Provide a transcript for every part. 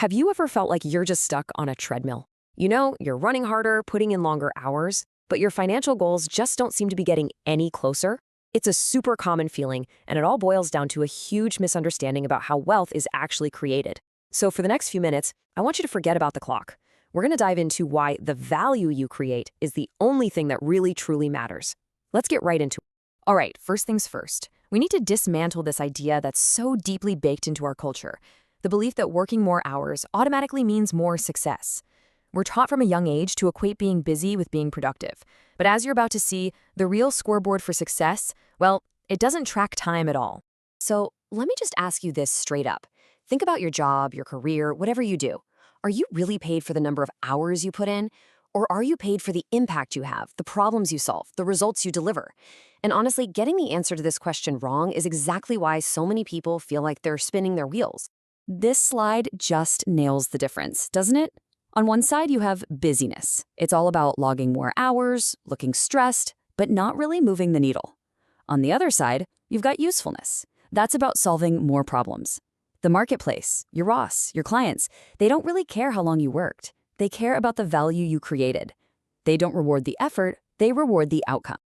Have you ever felt like you're just stuck on a treadmill? You know, you're running harder, putting in longer hours, but your financial goals just don't seem to be getting any closer? It's a super common feeling, and it all boils down to a huge misunderstanding about how wealth is actually created. So for the next few minutes, I want you to forget about the clock. We're going to dive into why the value you create is the only thing that really truly matters. Let's get right into it. All right, first things first. We need to dismantle this idea that's so deeply baked into our culture. The belief that working more hours automatically means more success. We're taught from a young age to equate being busy with being productive. But as you're about to see, the real scoreboard for success, well, it doesn't track time at all. So let me just ask you this straight up. Think about your job, your career, whatever you do. Are you really paid for the number of hours you put in? Or are you paid for the impact you have, the problems you solve, the results you deliver? And honestly, getting the answer to this question wrong is exactly why so many people feel like they're spinning their wheels. This slide just nails the difference, doesn't it? On one side, you have busyness. It's all about logging more hours, looking stressed, but not really moving the needle. On the other side, you've got usefulness. That's about solving more problems. The marketplace, your boss, your clients, they don't really care how long you worked. They care about the value you created. They don't reward the effort, they reward the outcome.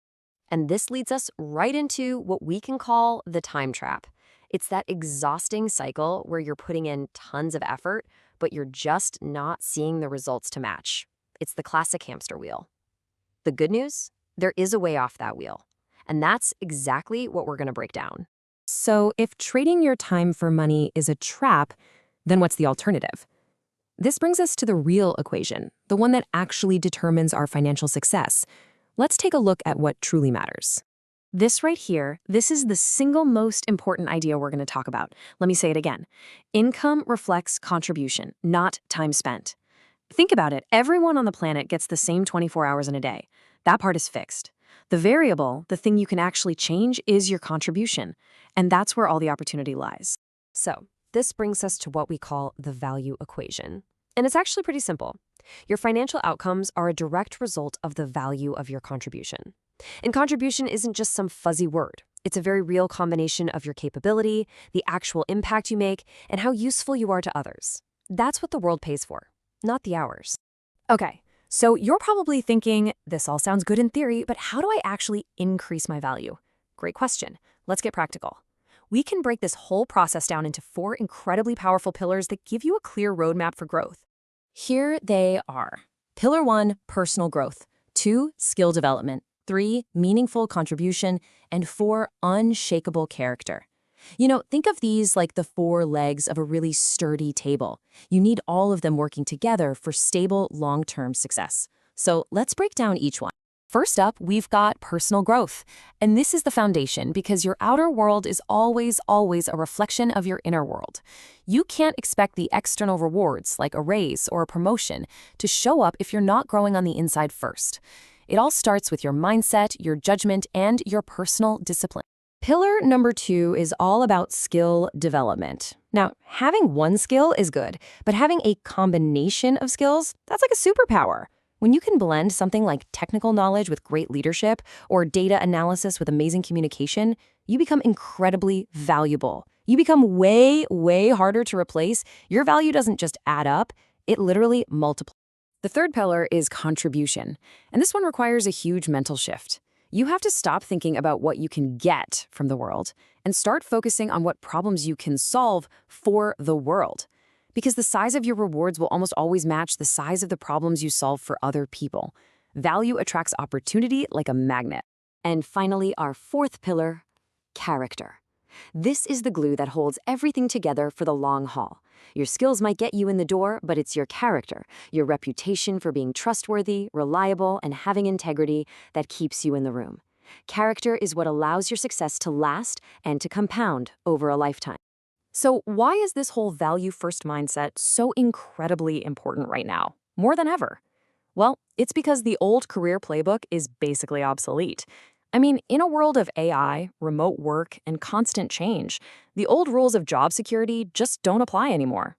And this leads us right into what we can call the time trap. It's that exhausting cycle where you're putting in tons of effort, but you're just not seeing the results to match. It's the classic hamster wheel. The good news? There is a way off that wheel. And that's exactly what we're going to break down. So if trading your time for money is a trap, then what's the alternative? This brings us to the real equation, the one that actually determines our financial success. Let's take a look at what truly matters. This right here, this is the single most important idea we're going to talk about. Let me say it again. Income reflects contribution, not time spent. Think about it. Everyone on the planet gets the same 24 hours in a day. That part is fixed. The variable, the thing you can actually change, is your contribution. And that's where all the opportunity lies. So this brings us to what we call the value equation. And it's actually pretty simple. Your financial outcomes are a direct result of the value of your contribution. And contribution isn't just some fuzzy word. It's a very real combination of your capability, the actual impact you make, and how useful you are to others. That's what the world pays for, not the hours. Okay, so you're probably thinking, this all sounds good in theory, but how do I actually increase my value? Great question. Let's get practical. We can break this whole process down into 4 incredibly powerful pillars that give you a clear roadmap for growth. Here they are. Pillar 1, personal growth. 2, skill development. 3, meaningful contribution. And 4, unshakable character. You know, think of these like the 4 legs of a really sturdy table. You need all of them working together for stable, long-term success. So let's break down each one. First up, we've got personal growth. And this is the foundation because your outer world is always a reflection of your inner world. You can't expect the external rewards, like a raise or a promotion, to show up if you're not growing on the inside first. It all starts with your mindset, your judgment, and your personal discipline. Pillar number 2 is all about skill development. Now, having one skill is good, but having a combination of skills, that's like a superpower. When you can blend something like technical knowledge with great leadership or data analysis with amazing communication, you become incredibly valuable. You become way harder to replace. Your value doesn't just add up, it literally multiplies. The third pillar is contribution, and this one requires a huge mental shift. You have to stop thinking about what you can get from the world and start focusing on what problems you can solve for the world. Because the size of your rewards will almost always match the size of the problems you solve for other people. Value attracts opportunity like a magnet. And finally, our 4th pillar, character. This is the glue that holds everything together for the long haul. Your skills might get you in the door, but it's your character, your reputation for being trustworthy, reliable, and having integrity that keeps you in the room. Character is what allows your success to last and to compound over a lifetime. So why is this whole value-first mindset so incredibly important right now, more than ever? Well, it's because the old career playbook is basically obsolete. I mean, in a world of AI, remote work, and constant change, the old rules of job security just don't apply anymore.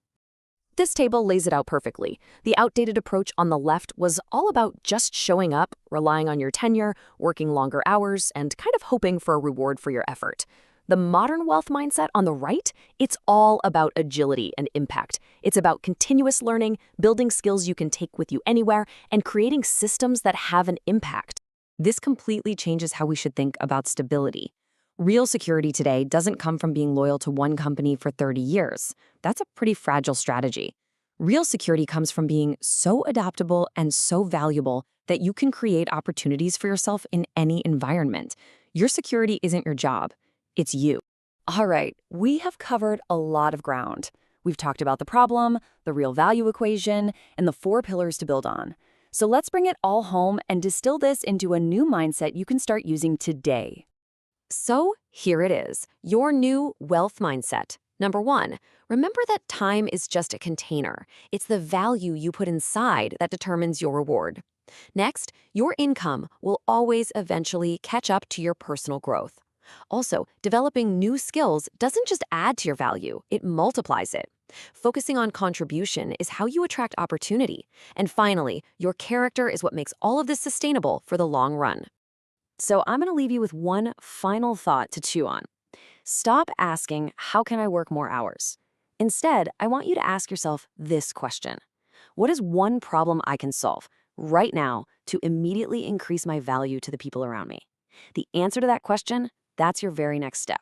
This table lays it out perfectly. The outdated approach on the left was all about just showing up, relying on your tenure, working longer hours, and kind of hoping for a reward for your effort. The modern wealth mindset on the right, it's all about agility and impact. It's about continuous learning, building skills you can take with you anywhere, and creating systems that have an impact. This completely changes how we should think about stability. Real security today doesn't come from being loyal to one company for 30 years. That's a pretty fragile strategy. Real security comes from being so adaptable and so valuable that you can create opportunities for yourself in any environment. Your security isn't your job, it's you. All right, we have covered a lot of ground. We've talked about the problem, the real value equation, and the 4 pillars to build on. So let's bring it all home and distill this into a new mindset you can start using today. So here it is, your new wealth mindset. Number 1, remember that time is just a container. It's the value you put inside that determines your reward. Next, your income will always eventually catch up to your personal growth. Also, developing new skills doesn't just add to your value, it multiplies it. Focusing on contribution is how you attract opportunity. And finally, your character is what makes all of this sustainable for the long run. So I'm going to leave you with one final thought to chew on. Stop asking, how can I work more hours? Instead, I want you to ask yourself this question. What is one problem I can solve right now to immediately increase my value to the people around me? The answer to that question, that's your very next step.